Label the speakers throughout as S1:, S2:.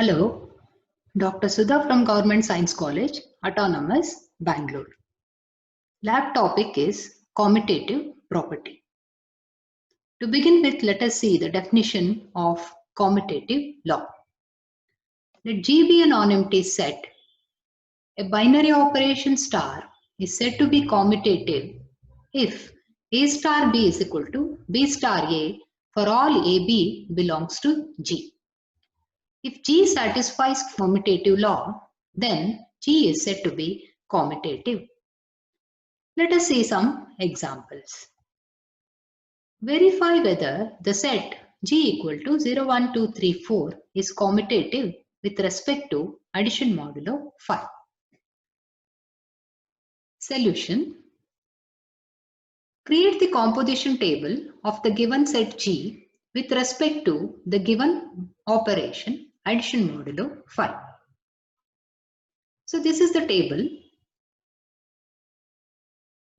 S1: Hello, Dr. Sudha from Government Science College, Autonomous, Bangalore. Lab topic is commutative property. To begin with, let us see the definition of commutative law. Let G be a non-empty set. A binary operation star is said to be commutative if A star B is equal to B star A for all AB belongs to G. If G satisfies commutative law, then G is said to be commutative. Let us see some examples. Verify whether the set G equal to 0, 1, 2, 3, 4 is commutative with respect to addition modulo 5. Solution. Create the composition table of the given set G with respect to the given operation addition modulo 5. So this is the table.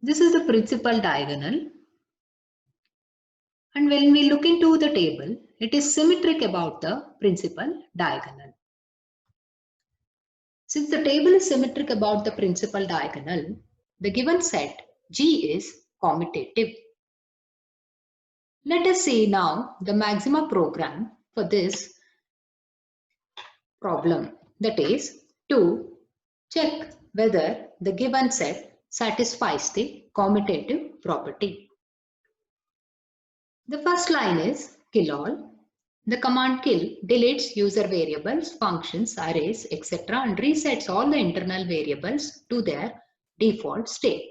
S1: This is the principal diagonal. And when we look into the table, it is symmetric about the principal diagonal. Since the table is symmetric about the principal diagonal, the given set G is commutative. Let us see now the maxima program for this problem, that is to check whether the given set satisfies the commutative property. The first line is kill all. The command kill deletes user variables, functions, arrays, etc. and resets all the internal variables to their default state.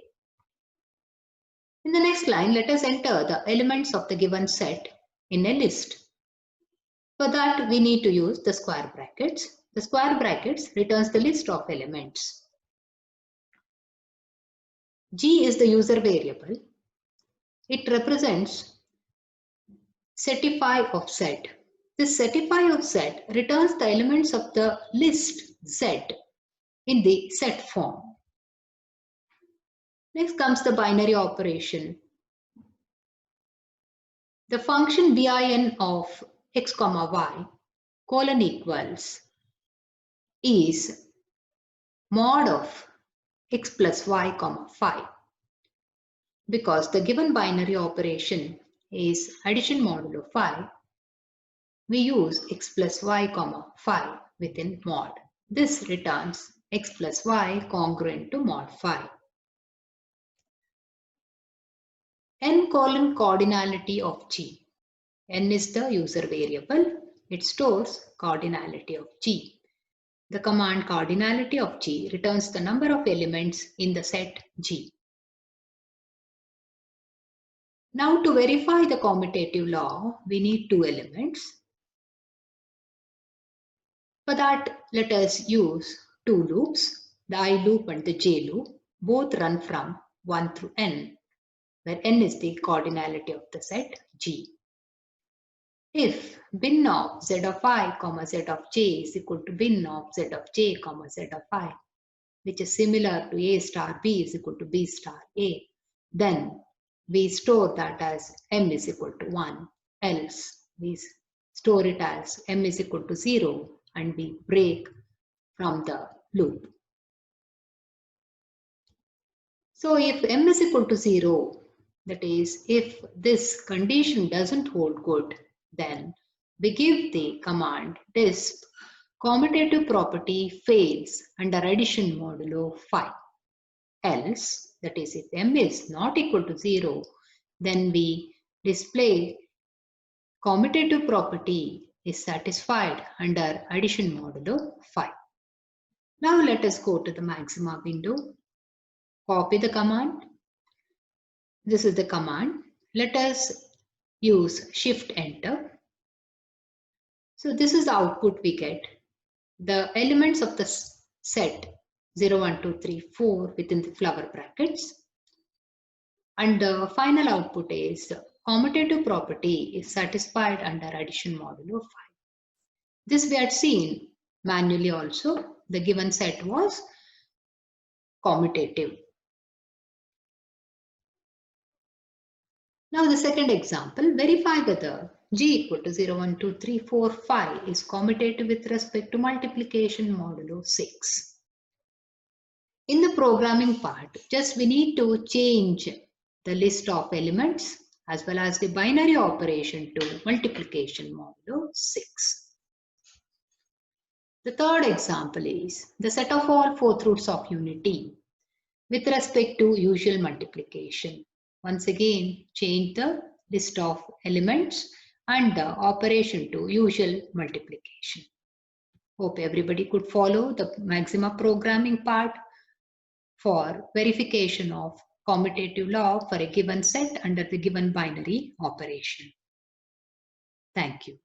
S1: In the next line, let us enter the elements of the given set in a list. For that, we need to use the square brackets. The square brackets returns the list of elements. G is the user variable. It represents setify of set. This setify of set returns the elements of the list Z in the set form. Next comes the binary operation. The function bin of x comma y colon equals is mod of x plus y comma 5. Because the given binary operation is addition modulo 5, we use x plus y comma 5 within mod. This returns x plus y congruent to mod 5. N colon cardinality of G. N is the user variable. It stores cardinality of G. The command cardinality of G returns the number of elements in the set G. Now to verify the commutative law, we need two elements. For that, let us use two loops, the I loop and the J loop. Both run from 1 through N, where N is the cardinality of the set G. If bin of Z of I, Z of J is equal to bin of Z of J, Z of I, which is similar to A star B is equal to B star A, then we store that as M is equal to 1. Else, we store it as M is equal to 0 and we break from the loop. So if M is equal to 0, that is, if this condition doesn't hold good, then we give the command disp commutative property fails under addition modulo 5. Else, that is, if M is not equal to 0, then we display commutative property is satisfied under addition modulo 5. Now let us go to the maxima window. Copy the command. This is the command. Let us use shift enter. So this is the output we get. The elements of the set 0, 1, 2, 3, 4 within the flower brackets. And the final output is commutative property is satisfied under addition modulo 5. This we had seen manually also. The given set was commutative. Now the second example, verify whether G equal to 0, 1, 2, 3, 4, 5 is commutative with respect to multiplication modulo 6. In the programming part, just we need to change the list of elements as well as the binary operation to multiplication modulo 6. The third example is the set of all fourth roots of unity with respect to usual multiplication. Once again, change the list of elements and the operation to usual multiplication. Hope everybody could follow the maxima programming part for verification of commutative log for a given set under the given binary operation. Thank you.